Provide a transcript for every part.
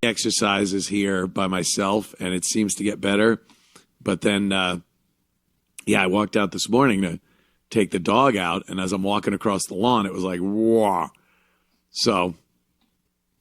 exercises here by myself, and it seems to get better. But then, I walked out this morning to take the dog out, and as I'm walking across the lawn, it was like, whoa. So,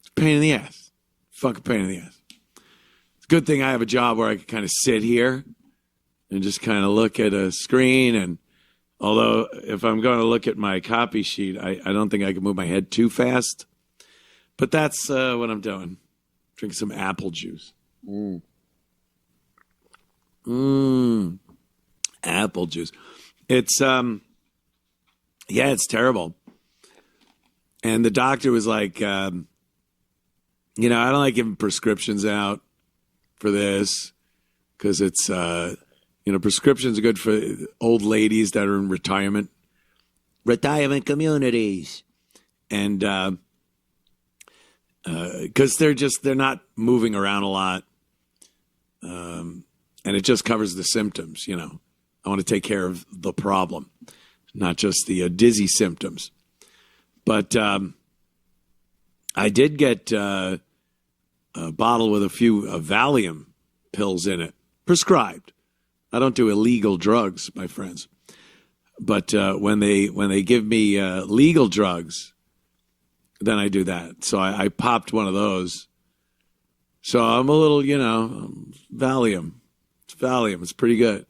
it's a pain in the ass. Fucking pain in the ass. It's a good thing I have a job where I can kind of sit here and just kind of look at a screen. And although if I'm going to look at my copy sheet, I don't think I can move my head too fast. But that's what I'm doing. Drink some apple juice. Apple juice. It's, it's terrible. And the doctor was like, I don't like giving prescriptions out for this because it's, prescriptions are good for old ladies that are in retirement communities. And because they're not moving around a lot. And it just covers the symptoms, I want to take care of the problem, not just the dizzy symptoms. But I did get a bottle with a few Valium pills in it, prescribed. I don't do illegal drugs, my friends. But when they give me legal drugs, then I do that. So I popped one of those. So I'm a little, Valium. It's Valium. It's pretty good.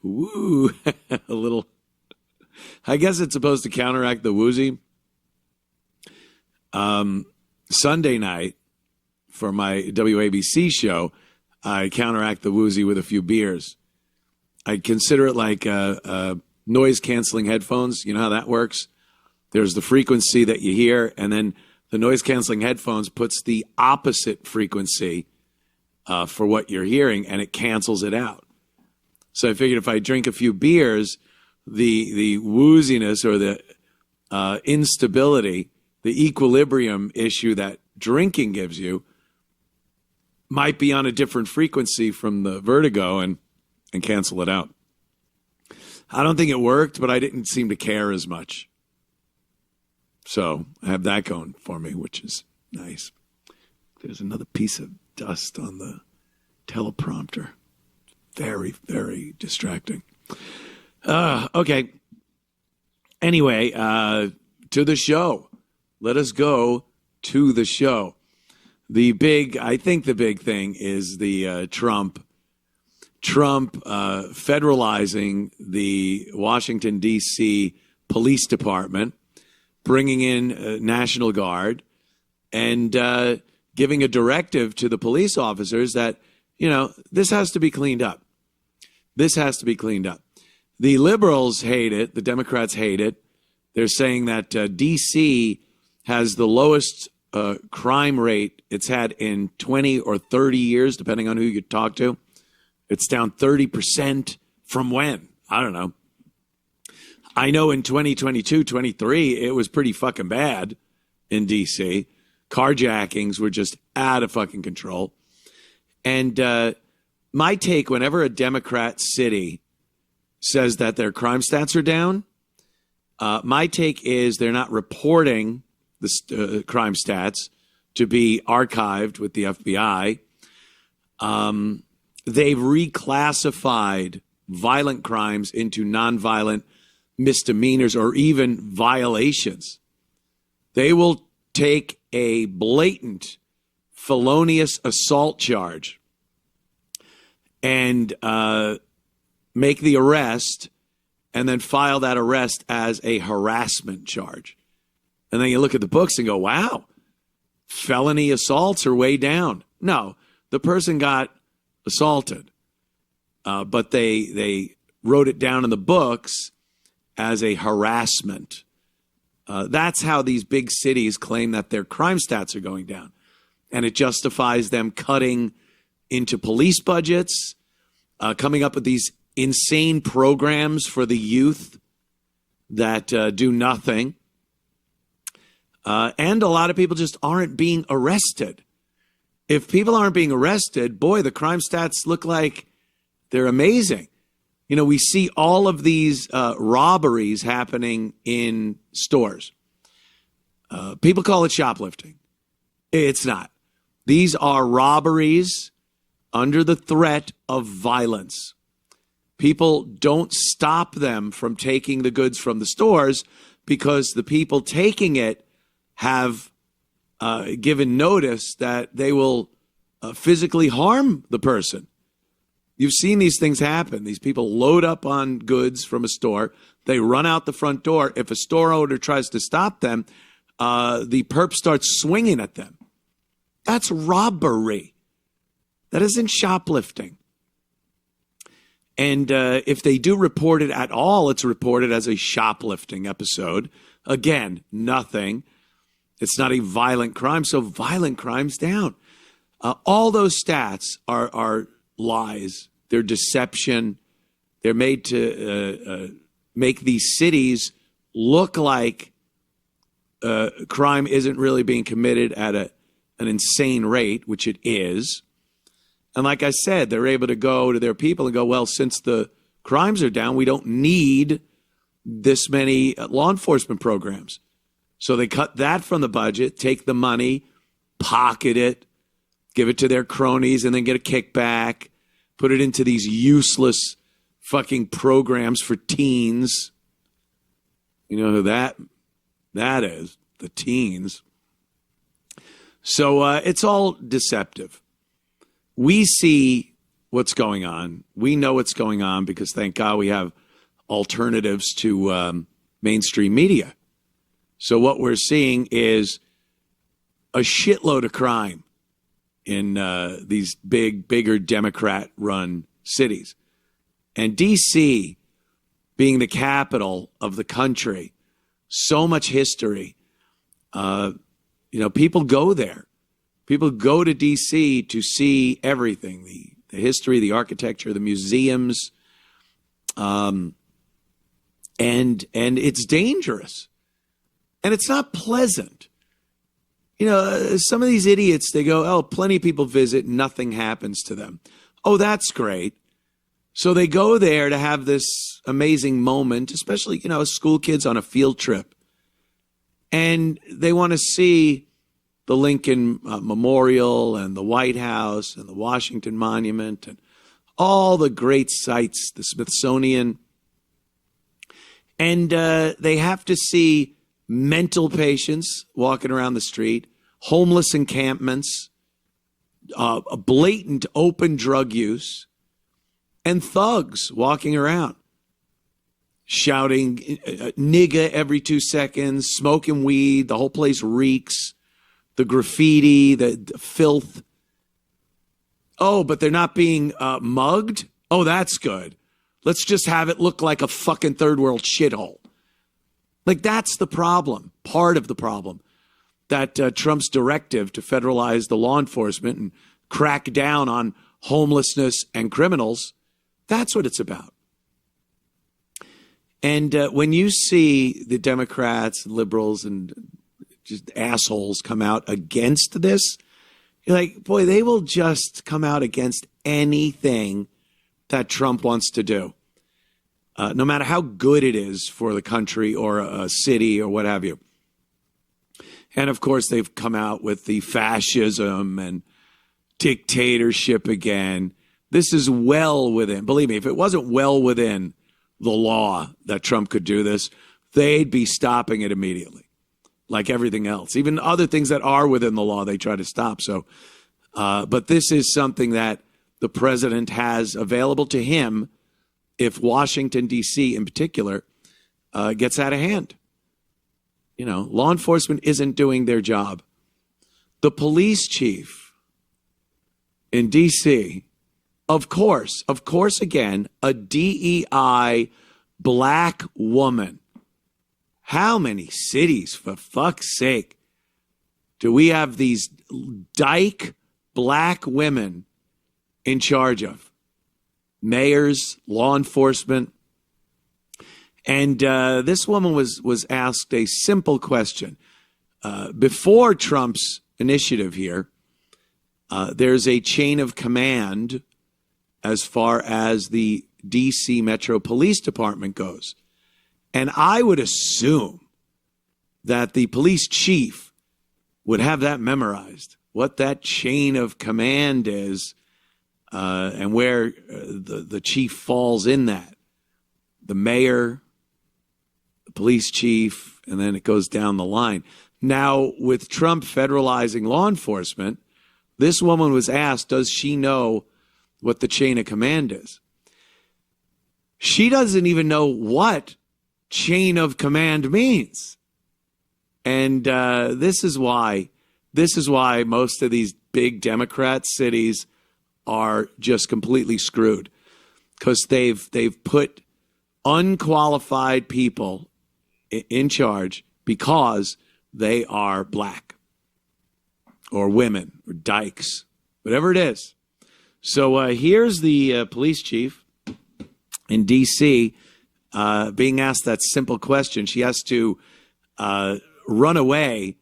Woo. A little. I guess it's supposed to counteract the woozy. Sunday night for my WABC show, I counteract the woozy with a few beers. I consider it like noise-canceling headphones. You know how that works? There's the frequency that you hear, and then the noise-canceling headphones puts the opposite frequency for what you're hearing, and it cancels it out. So I figured if I drink a few beers, the wooziness or the instability, the equilibrium issue that drinking gives you might be on a different frequency from the vertigo and cancel it out. I don't think it worked, but I didn't seem to care as much. So I have that going for me, which is nice. There's another piece of dust on the teleprompter. Very, very distracting. Okay. Anyway, to the show. Let us go to the show. I think the big thing is the Trump federalizing the Washington, D.C. Police Department, bringing in National Guard, and giving a directive to the police officers that, this has to be cleaned up. This has to be cleaned up. The liberals hate it. The Democrats hate it. They're saying that D.C. has the lowest crime rate it's had in 20 or 30 years, depending on who you talk to. It's down 30% from when? I don't know. I know in 2022, 23, it was pretty fucking bad in D.C. Carjackings were just out of fucking control. And my take, whenever a Democrat city says that their crime stats are down, my take is they're not reporting the crime stats to be archived with the FBI. They've reclassified violent crimes into nonviolent misdemeanors or even violations. They will take a blatant felonious assault charge and make the arrest and then file that arrest as a harassment charge. And then you look at the books and go, wow, felony assaults are way down. No, the person got assaulted, but they wrote it down in the books as a harassment. That's how these big cities claim that their crime stats are going down. And it justifies them cutting into police budgets, coming up with these insane programs for the youth that do nothing. And a lot of people just aren't being arrested. If people aren't being arrested, boy, the crime stats look like they're amazing. We see all of these robberies happening in stores. People call it shoplifting. It's not. These are robberies under the threat of violence. People don't stop them from taking the goods from the stores because the people taking it have given notice that they will physically harm the person. You've seen these things happen. These people load up on goods from a store. They run out the front door. If a store owner tries to stop them, the perp starts swinging at them. That's robbery. That isn't shoplifting. And if they do report it at all, it's reported as a shoplifting episode. Again, nothing. It's not a violent crime, so violent crime's down. All those stats are lies. They're deception. They're made to make these cities look like crime isn't really being committed at an insane rate, which it is. And like I said, they're able to go to their people and go, well, since the crimes are down, we don't need this many law enforcement programs. So they cut that from the budget, take the money, pocket it, give it to their cronies, and then get a kickback, put it into these useless fucking programs for teens. You know who that is? The teens. So it's all deceptive. We see what's going on. We know what's going on because, thank God, we have alternatives to mainstream media. So what we're seeing is a shitload of crime in these bigger Democrat-run cities. And D.C., being the capital of the country, so much history, people go there. People go to D.C. to see everything, the history, the architecture, the museums, and it's dangerous. And it's not pleasant. Some of these idiots, they go, oh, plenty of people visit, nothing happens to them. Oh, that's great. So they go there to have this amazing moment, especially, school kids on a field trip. And they want to see the Lincoln Memorial and the White House and the Washington Monument and all the great sites, the Smithsonian. And they have to see mental patients walking around the street, homeless encampments, a blatant open drug use, and thugs walking around, shouting nigga every 2 seconds, smoking weed. The whole place reeks. The graffiti, the filth. Oh, but they're not being mugged? Oh, that's good. Let's just have it look like a fucking third world shithole. Like, that's the problem, part of the problem, that Trump's directive to federalize the law enforcement and crack down on homelessness and criminals, that's what it's about. And when you see the Democrats and liberals and just assholes come out against this, you're like, boy, they will just come out against anything that Trump wants to do. No matter how good it is for the country or a city or what have you. And of course, they've come out with the fascism and dictatorship again. This is well within, believe me, if it wasn't well within the law that Trump could do this, they'd be stopping it immediately, like everything else. Even other things that are within the law, they try to stop. So, but this is something that the president has available to him if Washington, D.C. in particular, gets out of hand. Law enforcement isn't doing their job. The police chief in D.C., of course, again, a DEI black woman. How many cities, for fuck's sake, do we have these dyke black women in charge of? Mayors, law enforcement. And this woman was asked a simple question. Before Trump's initiative here, there's a chain of command as far as the D.C. Metro Police Department goes. And I would assume that the police chief would have that memorized, what that chain of command is, and where the chief falls in that. The mayor, the police chief, and then it goes down the line. Now, with Trump federalizing law enforcement, this woman was asked, does she know what the chain of command is? She doesn't even know what chain of command means. And this is why most of these big Democrat cities are just completely screwed, because they've put unqualified people in charge because they are black or women or dykes, whatever it is. So here's the police chief in D.C. Being asked that simple question. She has to run away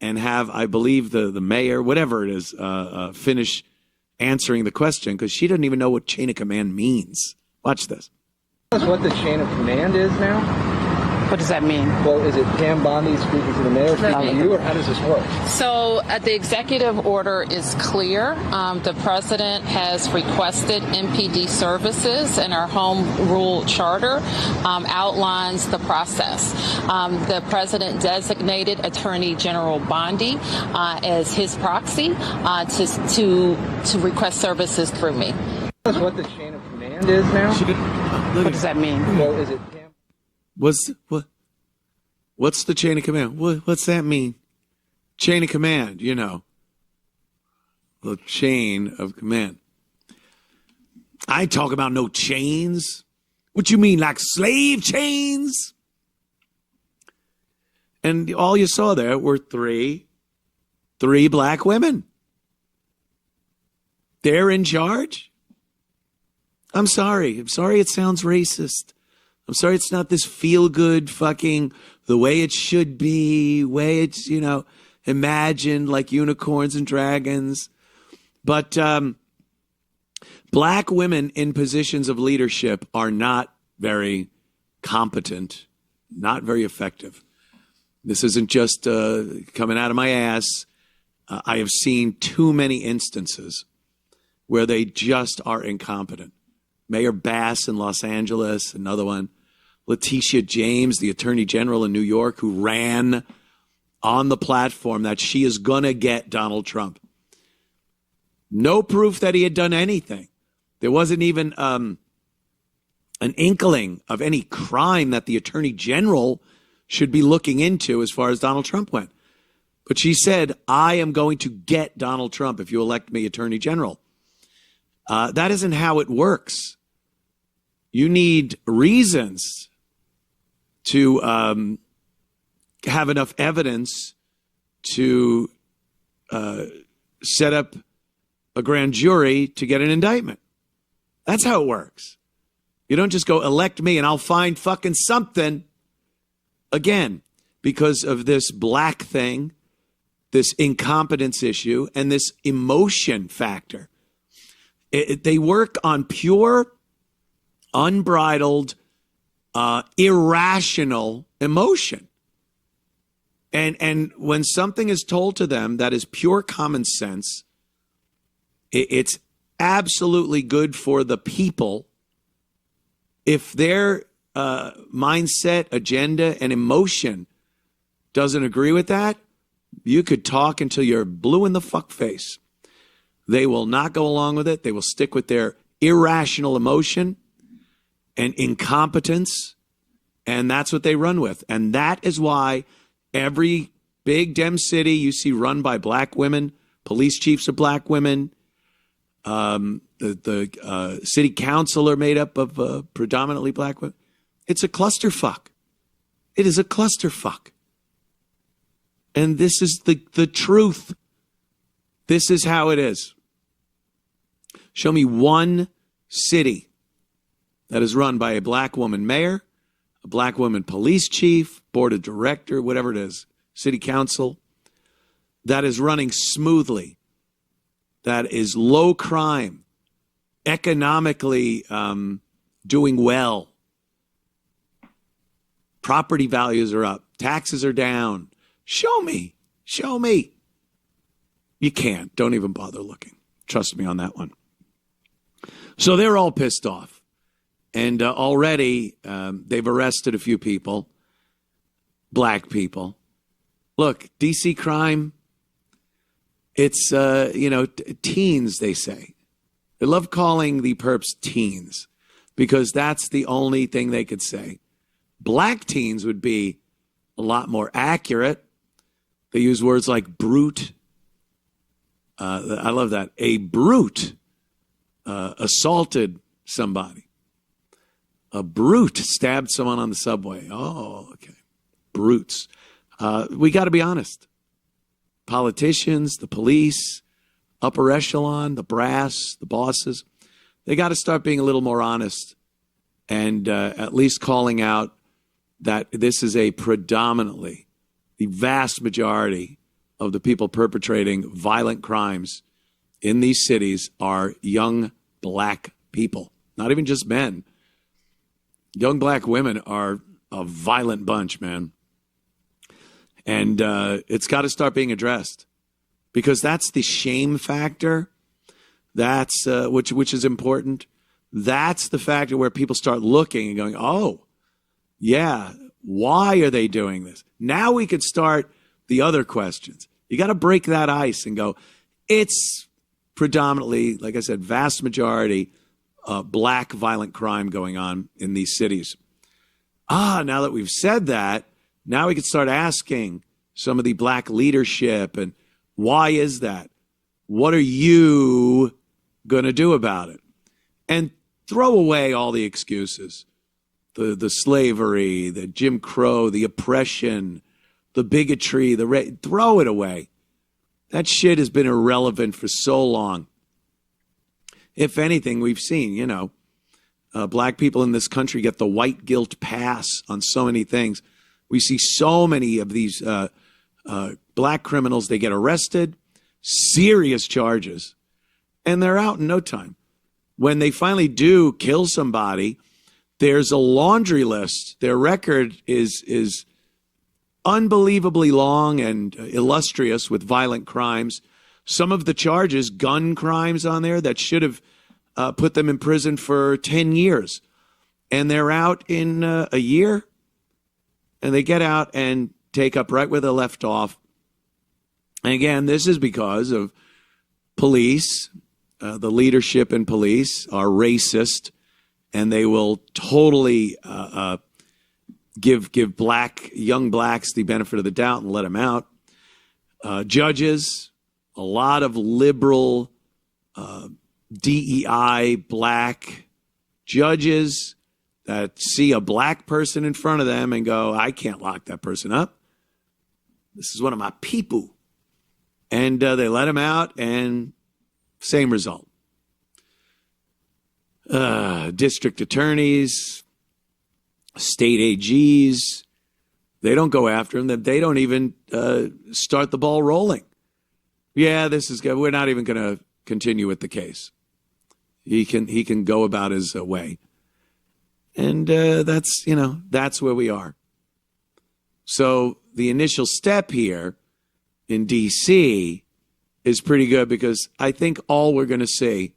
and have, I believe, the mayor, whatever it is, finish answering the question, because she doesn't even know what chain of command means. Watch this. That's what the chain of command is now? What does that mean? Well, is it Pam Bondi speaking to the mayor, speaking to you, or how does this work? So the executive order is clear. The president has requested MPD services, and our home rule charter outlines the process. The president designated Attorney General Bondi as his proxy to request services through me. That's what the chain of command is now? What does that mean? Well, is it Pam? What's the chain of command? What's that mean? Chain of command, you know. The chain of command. I ain't talking about no chains. What you mean, like slave chains? And all you saw there were three black women. They're in charge? I'm sorry it sounds racist. I'm sorry it's not this feel-good fucking the way it should be, way it's, imagined like unicorns and dragons. But black women in positions of leadership are not very competent, not very effective. This isn't just coming out of my ass. I have seen too many instances where they just are incompetent. Mayor Bass in Los Angeles, another one. Letitia James, the Attorney General in New York, who ran on the platform that she is going to get Donald Trump. No proof that he had done anything. There wasn't even an inkling of any crime that the Attorney General should be looking into as far as Donald Trump went. But she said, I am going to get Donald Trump if you elect me Attorney General. That isn't how it works. You need reasons to have enough evidence to set up a grand jury to get an indictment. That's how it works. You don't just go elect me and I'll find fucking something. Again, because of this black thing, this incompetence issue, and this emotion factor. They work on pure, unbridled, irrational emotion. And when something is told to them that is pure common sense, it's absolutely good for the people. If their mindset, agenda, and emotion doesn't agree with that, you could talk until you're blue in the fuck face. They will not go along with it. They will stick with their irrational emotion and incompetence, and that's what they run with. And that is why every big Dem city you see run by black women, police chiefs are black women, the city council are made up of predominantly black women. It's a clusterfuck. It is a clusterfuck. And this is the truth. This is how it is. Show me one city that is run by a black woman mayor, a black woman police chief, board of director, whatever it is, city council, that is running smoothly, that is low crime, economically doing well. Property values are up. Taxes are down. Show me. You can't. Don't even bother looking. Trust me on that one. So they're all pissed off. And already they've arrested a few people, black people. Look, D.C. crime, it's, teens, they say. They love calling the perps teens because that's the only thing they could say. Black teens would be a lot more accurate. They use words like brute. I love that. A brute assaulted somebody. A brute stabbed someone on the subway. Oh, okay. Brutes. We got to be honest. Politicians, the police, upper echelon, the brass, the bosses, they got to start being a little more honest and at least calling out that this is a predominantly, the vast majority of the people perpetrating violent crimes in these cities are young black people, not even just men. Young black women are a violent bunch, man. And it's got to start being addressed because that's the shame factor. That's which is important. That's the factor where people start looking and going, oh, yeah, why are they doing this? Now we could start the other questions. You got to break that ice and go, it's predominantly, like I said, vast majority black violent crime going on in these cities. Now that we've said that, now we can start asking some of the black leadership and why is that? What are you going to do about it? And throw away all the excuses. The slavery, the Jim Crow, the oppression, the bigotry, throw it away. That shit has been irrelevant for so long. If anything, we've seen, black people in this country get the white guilt pass on so many things. We see so many of these black criminals, they get arrested, serious charges, and they're out in no time. When they finally do kill somebody, there's a laundry list. Their record is unbelievably long and illustrious with violent crimes. Some of the charges, gun crimes on there that should have put them in prison for 10 years. And they're out in a year. And they get out and take up right where they left off. And again, this is because of police. The leadership in police are racist. And they will totally give young blacks the benefit of the doubt and let them out. Judges, a lot of liberal DEI black judges that see a black person in front of them and go, I can't lock that person up. This is one of my people. And they let him out and same result. District attorneys, state AGs, they don't go after him. They don't even start the ball rolling. Yeah, this is good. We're not even going to continue with the case. He can go about his way. And that's where we are. So the initial step here in D.C. is pretty good because I think all we're going to see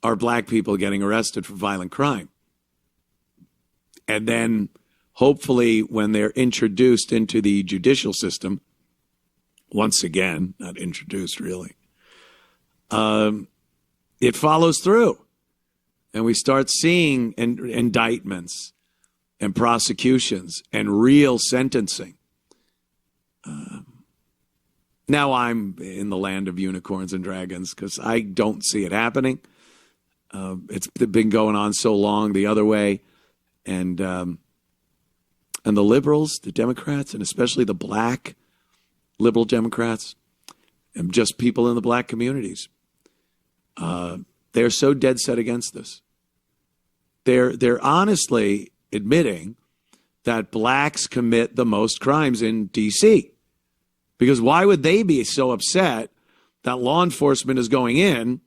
are black people getting arrested for violent crime. And then hopefully when they're introduced into the judicial system, once again, not introduced really, it follows through. And we start seeing indictments and prosecutions and real sentencing. Now I'm in the land of unicorns and dragons because I don't see it happening. It's been going on so long the other way. And the liberals, the Democrats, and especially the black liberal Democrats, and just people in the black communities, they're so dead set against this. They're honestly admitting that blacks commit the most crimes in D.C. Because why would they be so upset that law enforcement is going in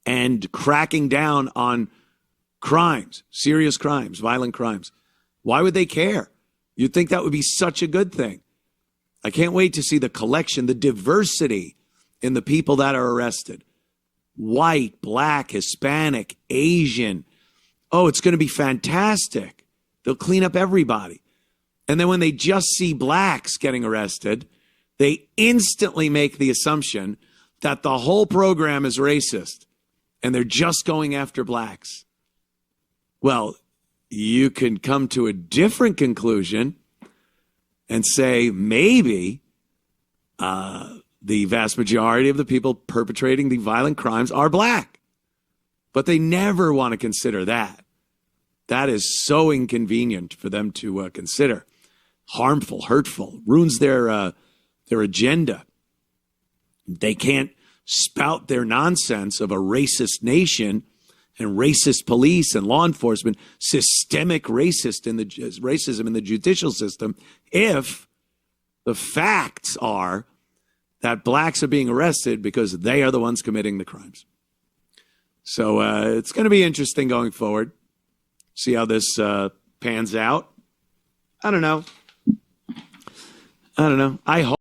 and cracking down on crimes, serious crimes, violent crimes? Why would they care? You'd think that would be such a good thing. I can't wait to see the collection, the diversity in the people that are arrested. White, black, Hispanic, Asian. Oh, it's going to be fantastic. They'll clean up everybody. And then when they just see blacks getting arrested, they instantly make the assumption that the whole program is racist and they're just going after blacks. Well, you can come to a different conclusion and say maybe the vast majority of the people perpetrating the violent crimes are black. But they never want to consider that. That is so inconvenient for them to consider. Harmful, hurtful, ruins their agenda. They can't spout their nonsense of a racist nation and racist police and law enforcement, systemic racism in the judicial system, if the facts are that blacks are being arrested because they are the ones committing the crimes. So it's going to be interesting going forward. See how this pans out. I don't know. I hope.